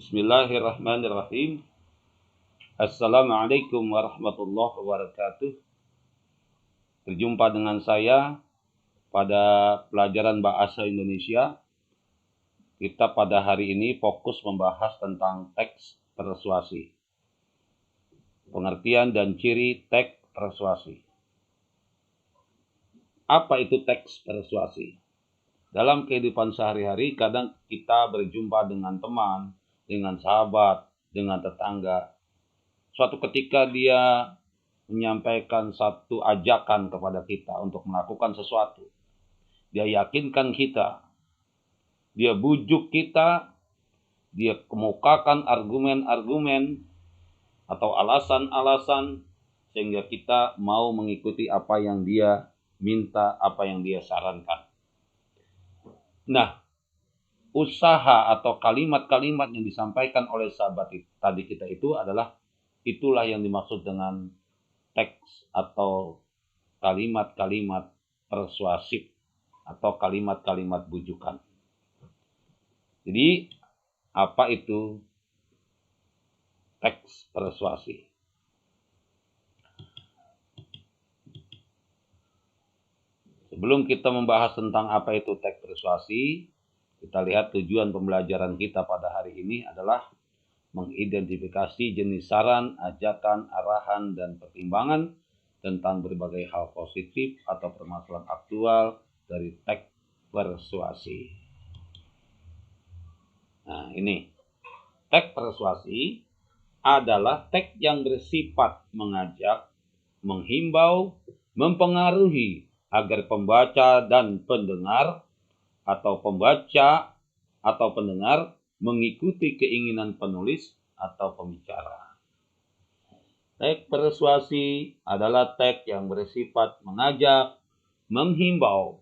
Bismillahirrahmanirrahim. Assalamualaikum warahmatullahi wabarakatuh. Berjumpa dengan saya pada pelajaran Bahasa Indonesia. Kita pada hari ini fokus membahas tentang teks persuasi. Pengertian dan ciri teks persuasi. Apa itu teks persuasi? Dalam kehidupan sehari-hari, kadang kita berjumpa dengan teman, dengan sahabat, dengan tetangga. Suatu ketika dia menyampaikan satu ajakan kepada kita untuk melakukan sesuatu. Dia yakinkan kita, dia bujuk kita, dia kemukakan argumen-argumen atau alasan-alasan sehingga kita mau mengikuti apa yang dia minta, apa yang dia sarankan. Nah, usaha atau kalimat-kalimat yang disampaikan oleh sahabat tadi kita itu itulah yang dimaksud dengan teks atau kalimat-kalimat persuasif atau kalimat-kalimat bujukan. Jadi, apa itu teks persuasi? Sebelum kita membahas tentang apa itu teks persuasi, kita lihat tujuan pembelajaran kita pada hari ini adalah mengidentifikasi jenis saran, ajakan, arahan, dan pertimbangan tentang berbagai hal positif atau permasalahan aktual dari teks persuasi. Nah, ini. Teks persuasi adalah teks yang bersifat mengajak, menghimbau, mempengaruhi agar pembaca dan pendengar atau pembaca atau pendengar mengikuti keinginan penulis atau pembicara. Teks persuasi adalah teks yang bersifat mengajak, menghimbau,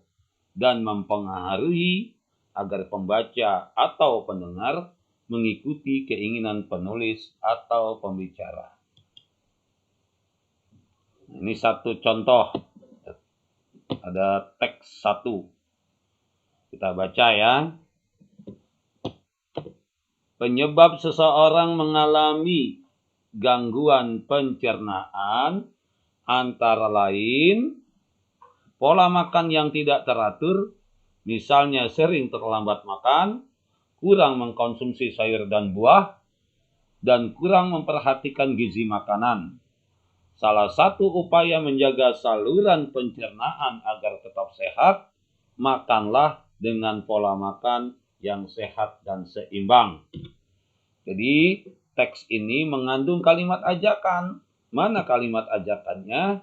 dan mempengaruhi agar pembaca atau pendengar mengikuti keinginan penulis atau pembicara. Ini satu contoh. Ada teks 1. Kita baca ya. Penyebab seseorang mengalami gangguan pencernaan antara lain pola makan yang tidak teratur, misalnya sering terlambat makan, kurang mengkonsumsi sayur dan buah, dan kurang memperhatikan gizi makanan. Salah satu upaya menjaga saluran pencernaan agar tetap sehat, makanlah dengan pola makan yang sehat dan seimbang. Jadi, teks ini mengandung kalimat ajakan. Mana kalimat ajakannya?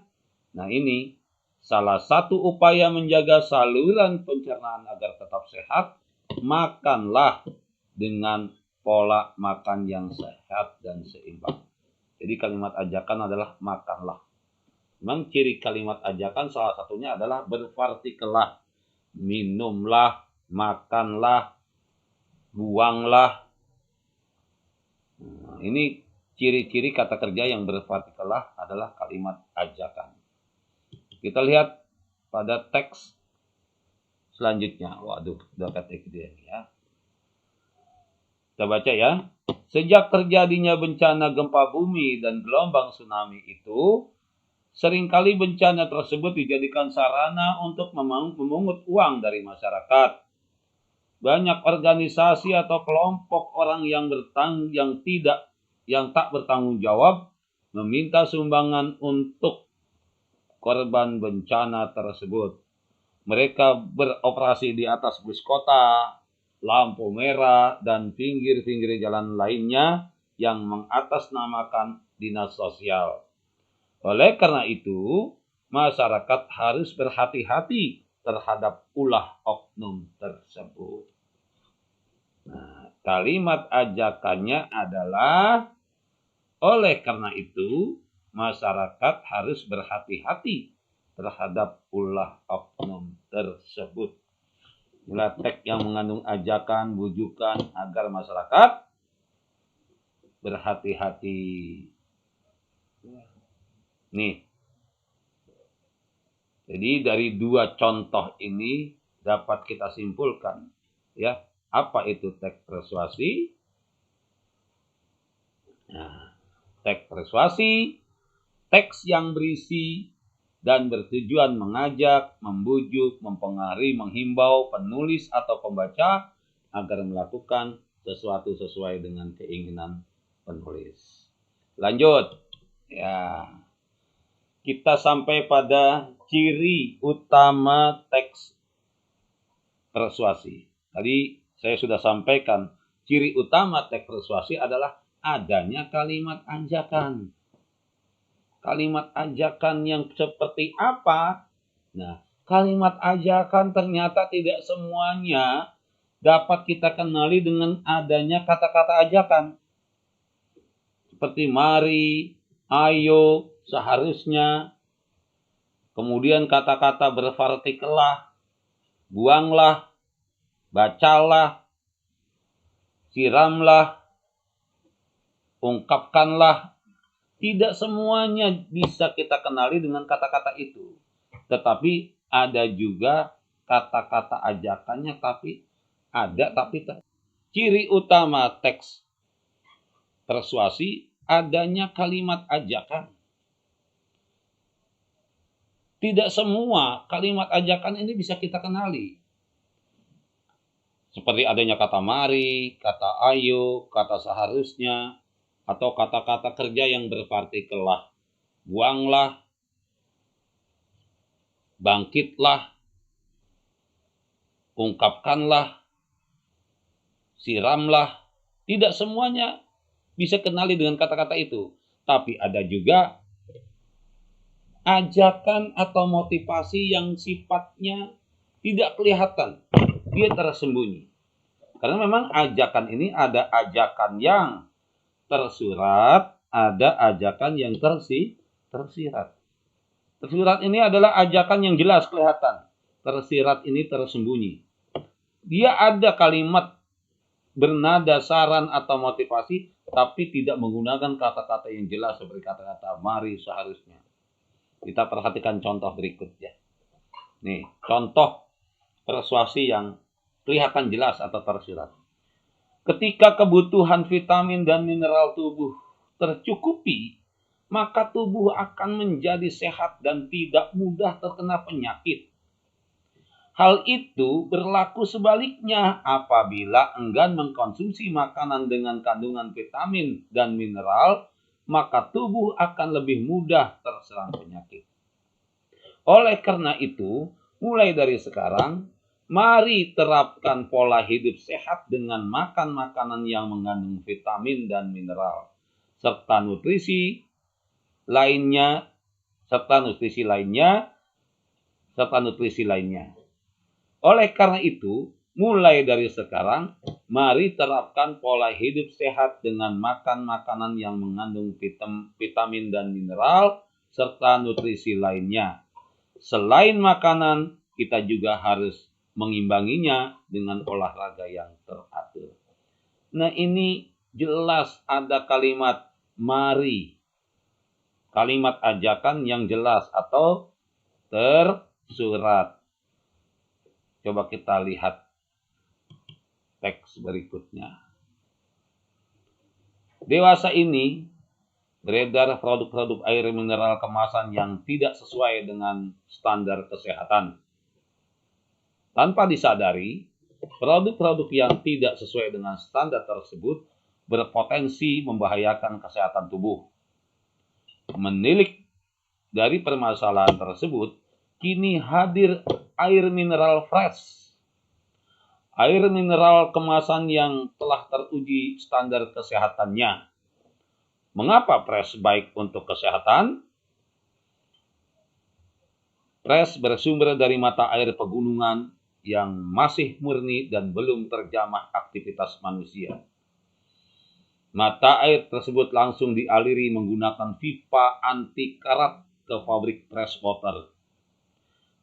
Nah, ini salah satu upaya menjaga saluran pencernaan agar tetap sehat, makanlah dengan pola makan yang sehat dan seimbang. Jadi kalimat ajakan adalah makanlah. Memang ciri kalimat ajakan salah satunya adalah berpartikel. Minumlah, makanlah, buanglah. Nah, ini ciri-ciri kata kerja yang berpartikel adalah kalimat ajakan. Kita lihat pada teks selanjutnya. Waduh, udah kata dia ya. Kita baca ya. Sejak terjadinya bencana gempa bumi dan gelombang tsunami itu, seringkali bencana tersebut dijadikan sarana untuk memungut uang dari masyarakat. Banyak organisasi atau kelompok orang yang tak bertanggung jawab meminta sumbangan untuk korban bencana tersebut. Mereka beroperasi di atas bus kota, lampu merah, dan pinggir-pinggir jalan lainnya yang mengatasnamakan dinas sosial. Oleh karena itu, masyarakat harus berhati-hati terhadap ulah oknum tersebut. Nah, kalimat ajakannya adalah, oleh karena itu, masyarakat harus berhati-hati terhadap ulah oknum tersebut. Inilah teks yang mengandung ajakan, bujukan agar masyarakat berhati-hati. Nih. Jadi dari dua contoh ini dapat kita simpulkan ya, apa itu teks persuasi Nah, teks persuasi, teks yang berisi dan bertujuan mengajak, membujuk, mempengaruhi, menghimbau penulis atau pembaca agar melakukan sesuatu sesuai dengan keinginan penulis. Lanjut. Ya. Kita sampai pada ciri utama teks persuasi. Tadi saya sudah sampaikan, ciri utama teks persuasi adalah adanya kalimat ajakan. Kalimat ajakan yang seperti apa? Nah, kalimat ajakan ternyata tidak semuanya dapat kita kenali dengan adanya kata-kata ajakan. Seperti mari, ayo, seharusnya. Kemudian kata-kata berpartikel lah, buanglah, bacalah, siramlah, ungkapkanlah. Tidak semuanya bisa kita kenali dengan kata-kata itu. Tetapi ada juga kata-kata ajakannya, tapi ciri utama teks persuasi adanya kalimat ajakan. Tidak semua kalimat ajakan ini bisa kita kenali. Seperti adanya kata mari, kata ayo, kata seharusnya, atau kata-kata kerja yang berpartikel lah. Buanglah, bangkitlah, ungkapkanlah, siramlah. Tidak semuanya bisa kenali dengan kata-kata itu. Tapi ada juga ajakan atau motivasi yang sifatnya tidak kelihatan. Dia tersembunyi. Karena memang ajakan ini ada ajakan yang tersurat, ada ajakan yang tersirat. Tersirat ini adalah ajakan yang jelas kelihatan. Tersirat ini tersembunyi. Dia ada kalimat bernada saran atau motivasi, tapi tidak menggunakan kata-kata yang jelas seperti kata-kata mari seharusnya. Kita perhatikan contoh berikutnya. Nih, contoh persuasi yang kelihatan jelas atau tersirat. Ketika kebutuhan vitamin dan mineral tubuh tercukupi, maka tubuh akan menjadi sehat dan tidak mudah terkena penyakit. Hal itu berlaku sebaliknya apabila enggan mengkonsumsi makanan dengan kandungan vitamin dan mineral, maka tubuh akan lebih mudah terserang penyakit. Oleh karena itu, mulai dari sekarang, mari terapkan pola hidup sehat dengan makan makanan yang mengandung vitamin dan mineral, serta nutrisi lainnya. Oleh karena itu, mulai dari sekarang, mari terapkan pola hidup sehat dengan makan makanan yang mengandung vitamin dan mineral, serta nutrisi lainnya. Selain makanan, kita juga harus mengimbanginya dengan olahraga yang teratur. Nah, ini jelas ada kalimat mari. Kalimat ajakan yang jelas atau tersurat. Coba kita lihat teks berikutnya. Dewasa ini beredar produk-produk air mineral kemasan yang tidak sesuai dengan standar kesehatan. Tanpa disadari, produk-produk yang tidak sesuai dengan standar tersebut berpotensi membahayakan kesehatan tubuh. Menilik dari permasalahan tersebut, kini hadir air mineral fresh. Air mineral kemasan yang telah teruji standar kesehatannya. Mengapa fresh baik untuk kesehatan? Fresh bersumber dari mata air pegunungan yang masih murni dan belum terjamah aktivitas manusia. Mata air tersebut langsung dialiri menggunakan pipa anti karat ke pabrik fresh water.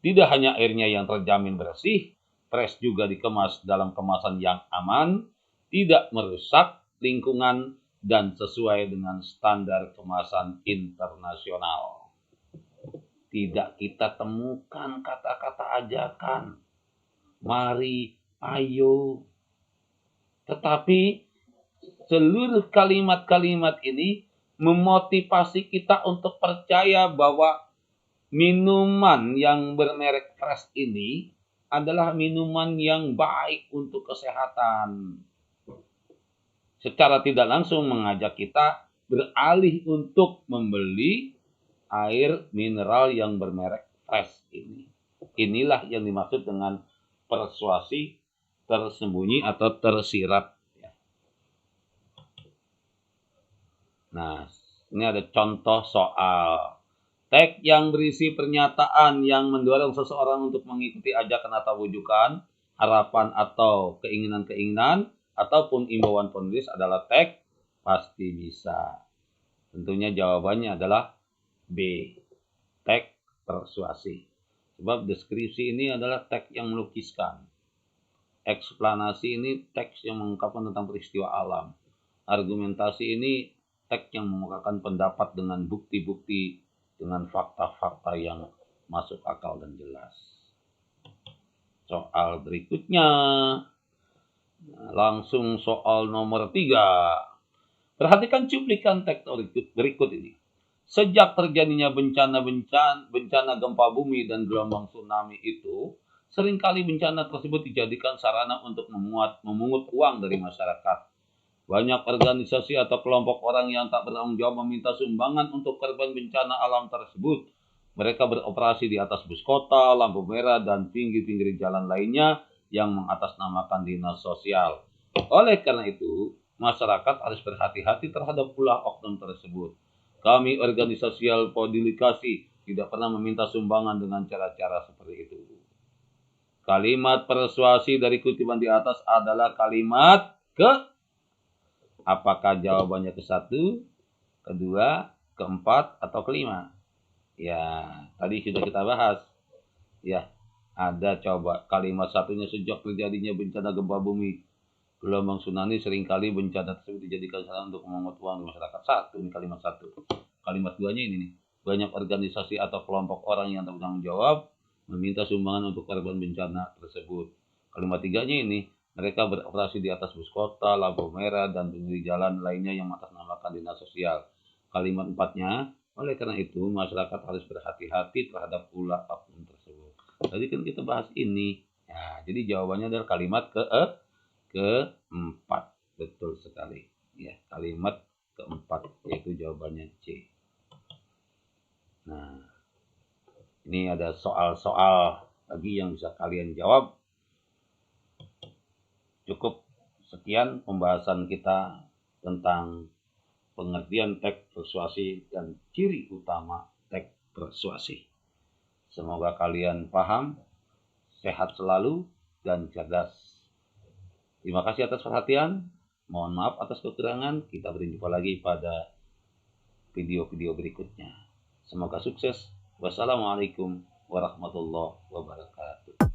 Tidak hanya airnya yang terjamin bersih, fresh juga dikemas dalam kemasan yang aman, tidak merusak lingkungan, dan sesuai dengan standar kemasan internasional. Tidak kita temukan kata-kata ajakan, mari, ayo. Tetapi seluruh kalimat-kalimat ini memotivasi kita untuk percaya bahwa minuman yang bermerek Fresh ini adalah minuman yang baik untuk kesehatan. Secara tidak langsung mengajak kita beralih untuk membeli air mineral yang bermerek Fresh ini. Inilah yang dimaksud dengan persuasi tersembunyi atau tersirat. Nah, ini ada contoh soal teks yang berisi pernyataan yang mendorong seseorang untuk mengikuti ajakan atau wujudan, harapan atau keinginan-keinginan, ataupun imbauan penulis adalah teks pasti bisa. Tentunya jawabannya adalah B, teks persuasi. Sebab deskripsi ini adalah teks yang melukiskan. Eksplanasi ini teks yang mengungkapkan tentang peristiwa alam. Argumentasi ini teks yang mengungkapkan pendapat dengan bukti-bukti, dengan fakta-fakta yang masuk akal dan jelas. Soal berikutnya, langsung soal nomor 3. Perhatikan cuplikan teks berikut ini. Sejak terjadinya bencana gempa bumi dan gelombang tsunami itu, seringkali bencana tersebut dijadikan sarana untuk memungut uang dari masyarakat. Banyak organisasi atau kelompok orang yang tak bertanggung jawab meminta sumbangan untuk korban bencana alam tersebut. Mereka beroperasi di atas bus kota, lampu merah, dan pinggir-pinggir jalan lainnya yang mengatasnamakan dinas sosial. Oleh karena itu, masyarakat harus berhati-hati terhadap ulah oknum tersebut. Kami organisasi Podikasi tidak pernah meminta sumbangan dengan cara-cara seperti itu. Kalimat persuasi dari kutipan di atas adalah kalimat apakah jawabannya ke-1, ke-2, ke-4, atau ke-5? Ya, tadi sudah kita bahas. Ya, ada coba kalimat satunya, sejak terjadinya bencana gempa bumi, gelombang tsunami, seringkali bencana tersebut dijadikan sarana untuk memungut uang di masyarakat. Ini kalimat 1. Kalimat 2-nya ini nih. Banyak organisasi atau kelompok orang yang bertanggung jawab meminta sumbangan untuk korban bencana tersebut. Kalimat 3-nya ini. Mereka beroperasi di atas bus kota, lampu merah, dan pinggir jalan lainnya yang mengatasnamakan dinas sosial. Kalimat 4-nya, oleh karena itu masyarakat harus berhati-hati terhadap ulah oknum tersebut. Tadi kan kita bahas ini. Ya, jadi jawabannya adalah kalimat ke-4. Betul sekali. Ya, kalimat ke-4 yaitu jawabannya C. Nah, ini ada soal-soal lagi yang bisa kalian jawab. Cukup sekian pembahasan kita tentang pengertian teks persuasi dan ciri utama teks persuasi. Semoga kalian paham, sehat selalu, dan cerdas. Terima kasih atas perhatian. Mohon maaf atas kekurangan. Kita berjumpa lagi pada video-video berikutnya. Semoga sukses. Wassalamualaikum warahmatullahi wabarakatuh.